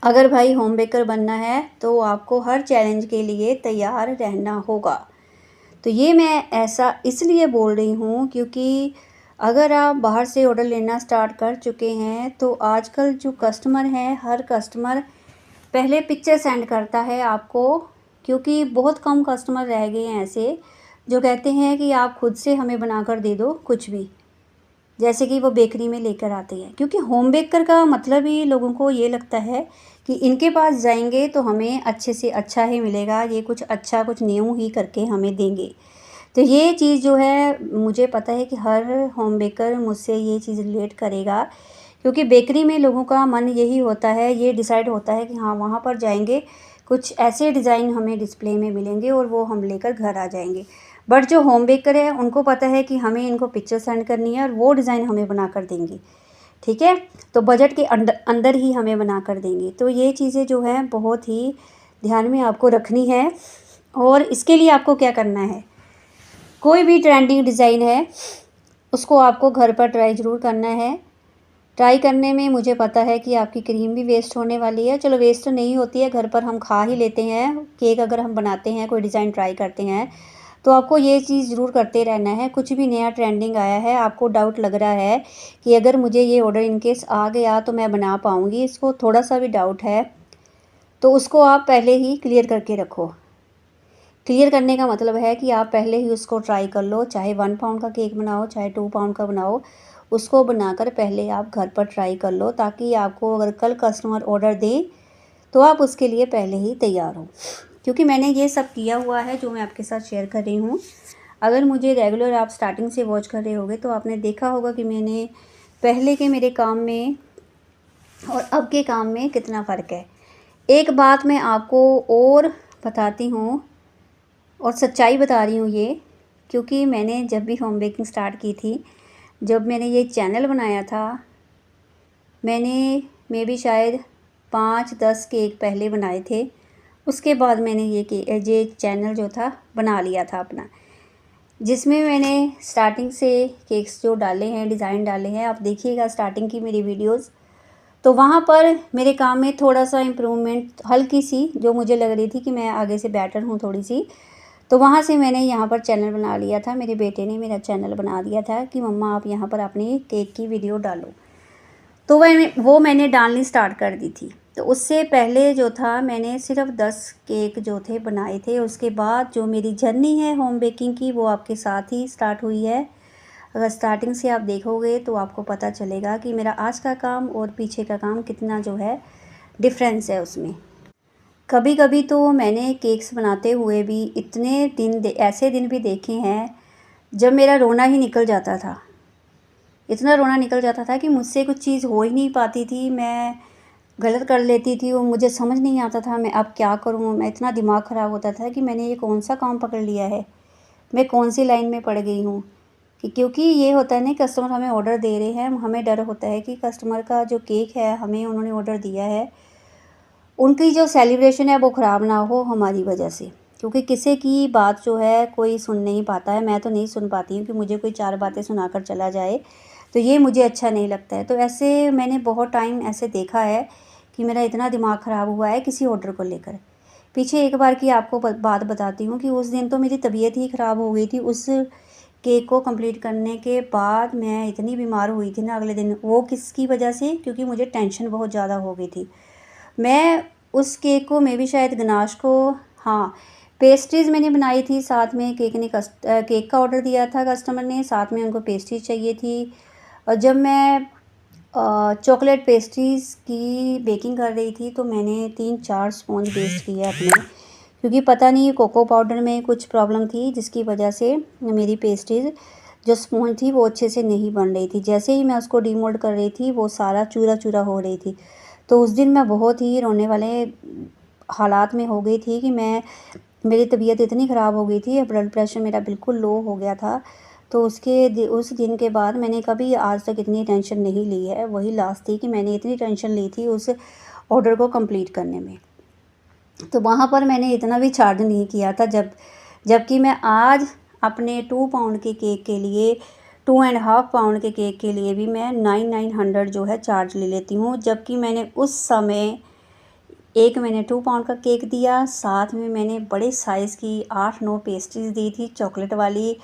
अगर भाई home baker बनना है तो आपको हर चैलेंज के लिए तैयार रहना होगा। तो ये मैं ऐसा इसलिए बोल रही हूँ क्योंकि अगर आप बाहर से ऑर्डर लेना स्टार्ट कर चुके हैं तो आजकल जो कस्टमर हैं, हर कस्टमर पहले पिक्चर सेंड करता है आपको, क्योंकि बहुत कम कस्टमर रह गए हैं ऐसे जो कहते हैं कि आप खुद से हमें बनाकर दे दो कुछ भी, जैसे कि वो बेकरी में लेकर आते हैं। क्योंकि होम बेकर का मतलब ही लोगों को ये लगता है कि इनके पास जाएंगे तो हमें अच्छे से अच्छा ही मिलेगा, ये कुछ अच्छा कुछ न्यू ही करके हमें देंगे। तो ये चीज़ जो है मुझे पता है कि हर होम बेकर मुझसे ये चीज़ रिलेट करेगा, क्योंकि बेकरी में लोगों का मन यही होता है, ये डिसाइड होता है कि हाँ वहाँ पर जाएंगे, कुछ ऐसे डिज़ाइन हमें डिस्प्ले में मिलेंगे और वो हम लेकर घर आ जाएंगे। बट जो होम बेकर है उनको पता है कि हमें इनको पिक्चर सेंड करनी है और वो डिज़ाइन हमें बना कर देंगे, ठीक है। तो बजट के अंदर ही हमें बना कर देंगे। तो ये चीज़ें जो है बहुत ही ध्यान में आपको रखनी है। और इसके लिए आपको क्या करना है, कोई भी ट्रेंडिंग डिज़ाइन है उसको आपको घर पर ट्राई ज़रूर करना है। ट्राई करने में मुझे पता है कि आपकी क्रीम भी वेस्ट होने वाली है। चलो वेस्ट तो नहीं होती है, घर पर हम खा ही लेते हैं। केक अगर हम बनाते हैं, कोई डिज़ाइन ट्राई करते हैं तो आपको ये चीज़ ज़रूर करते रहना है। कुछ भी नया ट्रेंडिंग आया है, आपको डाउट लग रहा है कि अगर मुझे ये ऑर्डर इनकेस आ गया तो मैं बना पाऊँगी, इसको थोड़ा सा भी डाउट है तो उसको आप पहले ही क्लियर करके रखो। क्लियर करने का मतलब है कि आप पहले ही उसको ट्राई कर लो, चाहे 1 पाउंड का केक बनाओ चाहे 2 पाउंड का बनाओ, उसको बनाकर पहले आप घर पर ट्राई कर लो, ताकि आपको अगर कल कस्टमर ऑर्डर दे तो आप उसके लिए पहले ही तैयार हो। क्योंकि मैंने ये सब किया हुआ है जो मैं आपके साथ शेयर कर रही हूँ। अगर मुझे रेगुलर आप स्टार्टिंग से वॉच कर रहे होगे तो आपने देखा होगा कि मैंने पहले के मेरे काम में और अब के काम में कितना फ़र्क है। एक बात मैं आपको और बताती हूँ और सच्चाई बता रही हूँ ये, क्योंकि मैंने जब भी होम बेकिंग स्टार्ट की थी, जब मैंने ये चैनल बनाया था, मैंने मे बी शायद 5-10 केक पहले बनाए थे। उसके बाद मैंने ये चैनल जो था बना लिया था अपना, जिसमें मैंने स्टार्टिंग से केक्स जो डाले हैं, डिज़ाइन डाले हैं, आप देखिएगा स्टार्टिंग की मेरी वीडियोस। तो वहाँ पर मेरे काम में थोड़ा सा इम्प्रूवमेंट हल्की सी जो मुझे लग रही थी कि मैं आगे से बेटर हूँ थोड़ी सी, तो वहाँ से मैंने यहाँ पर चैनल बना लिया था। मेरे बेटे ने मेरा चैनल बना दिया था कि मम्मा आप यहाँ पर अपनी केक की वीडियो डालो, तो वो मैंने डालनी स्टार्ट कर दी थी। तो उससे पहले जो था मैंने सिर्फ 10 केक जो थे बनाए थे। उसके बाद जो मेरी जर्नी है होम बेकिंग की वो आपके साथ ही स्टार्ट हुई है। अगर स्टार्टिंग से आप देखोगे तो आपको पता चलेगा कि मेरा आज का काम और पीछे का काम कितना जो है डिफरेंस है उसमें। कभी कभी तो मैंने केक्स बनाते हुए भी इतने दिन ऐसे दिन भी देखे हैं जब मेरा रोना ही निकल जाता था। इतना रोना निकल जाता था कि मुझसे कुछ चीज़ हो ही नहीं पाती थी, मैं गलत कर लेती थी और मुझे समझ नहीं आता था मैं अब क्या करूँ। मैं इतना दिमाग ख़राब होता था कि मैंने ये कौन सा काम पकड़ लिया है, मैं कौन सी लाइन में पड़ गई हूँ। कि क्योंकि ये होता है ना, कस्टमर हमें ऑर्डर दे रहे हैं, हमें डर होता है कि कस्टमर का जो केक है हमें उन्होंने ऑर्डर दिया है, उनकी जो सेलिब्रेशन है वो ख़राब ना हो हमारी वजह से। क्योंकि किसी की बात जो है कोई सुन नहीं पाता है, मैं तो नहीं सुन पाती हूँ कि मुझे कोई 4 बातें सुनाकर चला जाए, तो ये मुझे अच्छा नहीं लगता है। तो ऐसे मैंने बहुत टाइम ऐसे देखा है कि मेरा इतना दिमाग ख़राब हुआ है किसी ऑर्डर को लेकर। पीछे एक बार की आपको बात बताती हूँ कि उस दिन तो मेरी तबीयत ही ख़राब हो गई थी। उस केक को कंप्लीट करने के बाद मैं इतनी बीमार हुई थी ना अगले दिन, वो किसकी वजह से, क्योंकि मुझे टेंशन बहुत ज़्यादा हो गई थी। मैं उस केक को मे बी शायद गनाश को, हाँ पेस्ट्रीज़ मैंने बनाई थी साथ में, केक का ऑर्डर दिया था कस्टमर ने, साथ में उनको पेस्ट्रीज चाहिए थी। और जब मैं चॉकलेट पेस्ट्रीज़ की बेकिंग कर रही थी तो मैंने 3-4 स्पॉन्ज वेस्ट किए अपने, क्योंकि पता नहीं कोको पाउडर में कुछ प्रॉब्लम थी जिसकी वजह से मेरी पेस्ट्रीज़ जो स्पॉन्ज थी वो अच्छे से नहीं बन रही थी। जैसे ही मैं उसको डीमोल्ड कर रही थी वो सारा चूरा चूरा हो रही थी। तो उस दिन मैं बहुत ही रोने वाले हालात में हो गई थी कि मेरी तबीयत इतनी ख़राब हो गई थी, ब्लड प्रेशर मेरा बिल्कुल लो हो गया था। तो उस दिन के बाद मैंने कभी आज तक इतनी टेंशन नहीं ली है। वही लास्ट थी कि मैंने इतनी टेंशन ली थी उस ऑर्डर को कंप्लीट करने में। तो वहाँ पर मैंने इतना भी चार्ज नहीं किया था, जबकि मैं आज अपने 2 पाउंड के केक के लिए, 2.5 पाउंड के केक के लिए भी मैं 900 जो है चार्ज ले लेती हूँ। जबकि मैंने उस समय एक मैंने 2 पाउंड का केक दिया, साथ में मैंने बड़े साइज़ की 8-9 पेस्ट्रीज़ दी थी, चॉकलेट वाली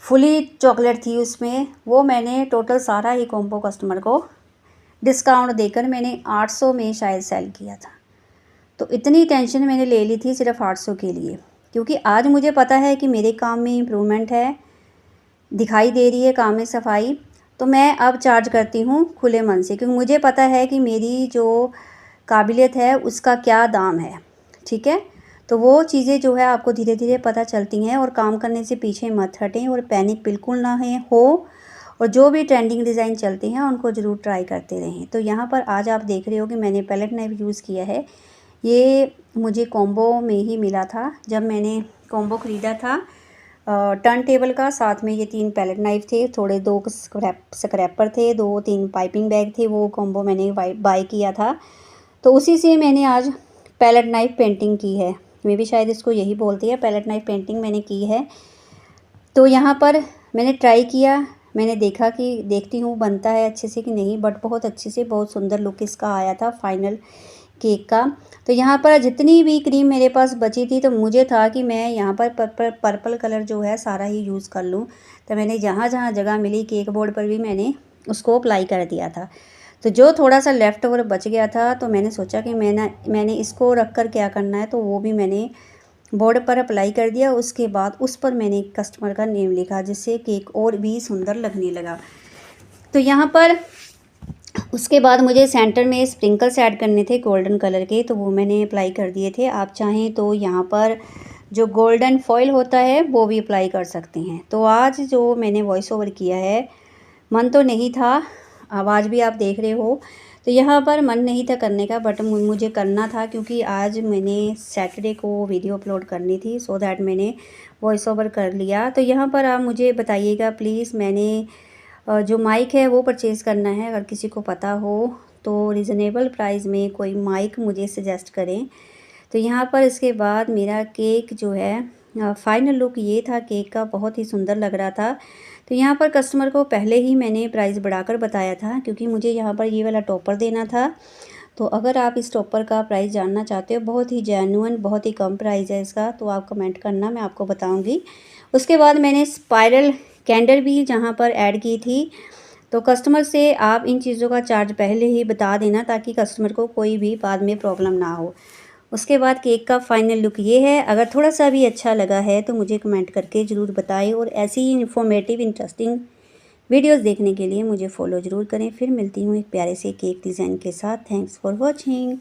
फुली चॉकलेट थी उसमें। वो मैंने टोटल सारा ही कॉम्बो कस्टमर को डिस्काउंट देकर मैंने 800 में शायद सेल किया था। तो इतनी टेंशन मैंने ले ली थी सिर्फ 800 के लिए, क्योंकि आज मुझे पता है कि मेरे काम में इम्प्रूवमेंट है, दिखाई दे रही है काम में सफाई। तो मैं अब चार्ज करती हूँ खुले मन से, क्योंकि मुझे पता है कि मेरी जो काबिलियत है उसका क्या दाम है। ठीक है, तो वो चीज़ें जो है आपको धीरे धीरे पता चलती हैं, और काम करने से पीछे मत हटें और पैनिक बिल्कुल ना हो, और जो भी ट्रेंडिंग डिज़ाइन चलते हैं उनको ज़रूर ट्राई करते रहें। तो यहाँ पर आज आप देख रहे हो कि मैंने पैलेट नाइफ यूज़ किया है। ये मुझे कॉम्बो में ही मिला था जब मैंने कॉम्बो ख़रीदा था टर्न टेबल का। साथ में ये 3 पैलेट नाइफ थे, थोड़े 2 स्क्रैपर थे, 2-3 पाइपिंग बैग थे। वो कॉम्बो मैंने बाय किया था, तो उसी से मैंने आज पैलेट नाइफ पेंटिंग की है। मे भी शायद इसको यही बोलते हैं, पैलेट नाइफ पेंटिंग मैंने की है। तो यहाँ पर मैंने ट्राई किया, मैंने देखा कि देखती हूँ बनता है अच्छे से कि नहीं, बट बहुत अच्छे से, बहुत सुंदर लुक इसका आया था फाइनल केक का। तो यहाँ पर जितनी भी क्रीम मेरे पास बची थी, तो मुझे था कि मैं यहाँ पर पर्पल कलर जो है सारा ही यूज़ कर लूँ। तो मैंने जहाँ जहाँ जगह मिली केक बोर्ड पर भी मैंने उसको अप्लाई कर दिया था। तो जो थोड़ा सा लेफ़्ट ओवर बच गया था, तो मैंने सोचा कि मैंने इसको रख कर क्या करना है, तो वो भी मैंने बोर्ड पर अप्लाई कर दिया। उसके बाद उस पर मैंने कस्टमर का नेम लिखा, जिससे केक और भी सुंदर लगने लगा। तो यहाँ पर उसके बाद मुझे सेंटर में स्प्रिंकल्स ऐड करने थे गोल्डन कलर के, तो वो मैंने अप्लाई कर दिए थे। आप चाहें तो यहाँ पर जो गोल्डन फॉइल होता है वो भी अप्लाई कर सकते हैं। तो आज जो मैंने वॉइस ओवर किया है, मन तो नहीं था, आवाज़ भी आप देख रहे हो, तो यहाँ पर मन नहीं था करने का, बट मुझे करना था क्योंकि आज मैंने सैटरडे को वीडियो अपलोड करनी थी, सो दैट मैंने वॉइस ओवर कर लिया। तो यहाँ पर आप मुझे बताइएगा प्लीज़, मैंने जो माइक है वो परचेज़ करना है। अगर किसी को पता हो तो रिज़नेबल प्राइस में कोई माइक मुझे सजेस्ट करें। तो यहाँ पर इसके बाद मेरा केक जो है फाइनल लुक ये था केक का, बहुत ही सुंदर लग रहा था। तो यहाँ पर कस्टमर को पहले ही मैंने प्राइस बढ़ाकर बताया था, क्योंकि मुझे यहाँ पर ये वाला टॉपर देना था। तो अगर आप इस टॉपर का प्राइस जानना चाहते हो, बहुत ही जेन्युइन, बहुत ही कम प्राइस है इसका, तो आप कमेंट करना, मैं आपको बताऊँगी। उसके बाद मैंने स्पाइरल कैंडल भी जहाँ पर ऐड की थी। तो कस्टमर से आप इन चीज़ों का चार्ज पहले ही बता देना, ताकि कस्टमर को कोई भी बाद में प्रॉब्लम ना हो। उसके बाद केक का फाइनल लुक ये है। अगर थोड़ा सा भी अच्छा लगा है तो मुझे कमेंट करके ज़रूर बताएं, और ऐसी ही इन्फॉर्मेटिव इंटरेस्टिंग वीडियोस देखने के लिए मुझे फॉलो ज़रूर करें। फिर मिलती हूँ एक प्यारे से केक डिज़ाइन के साथ। Thanks for watching.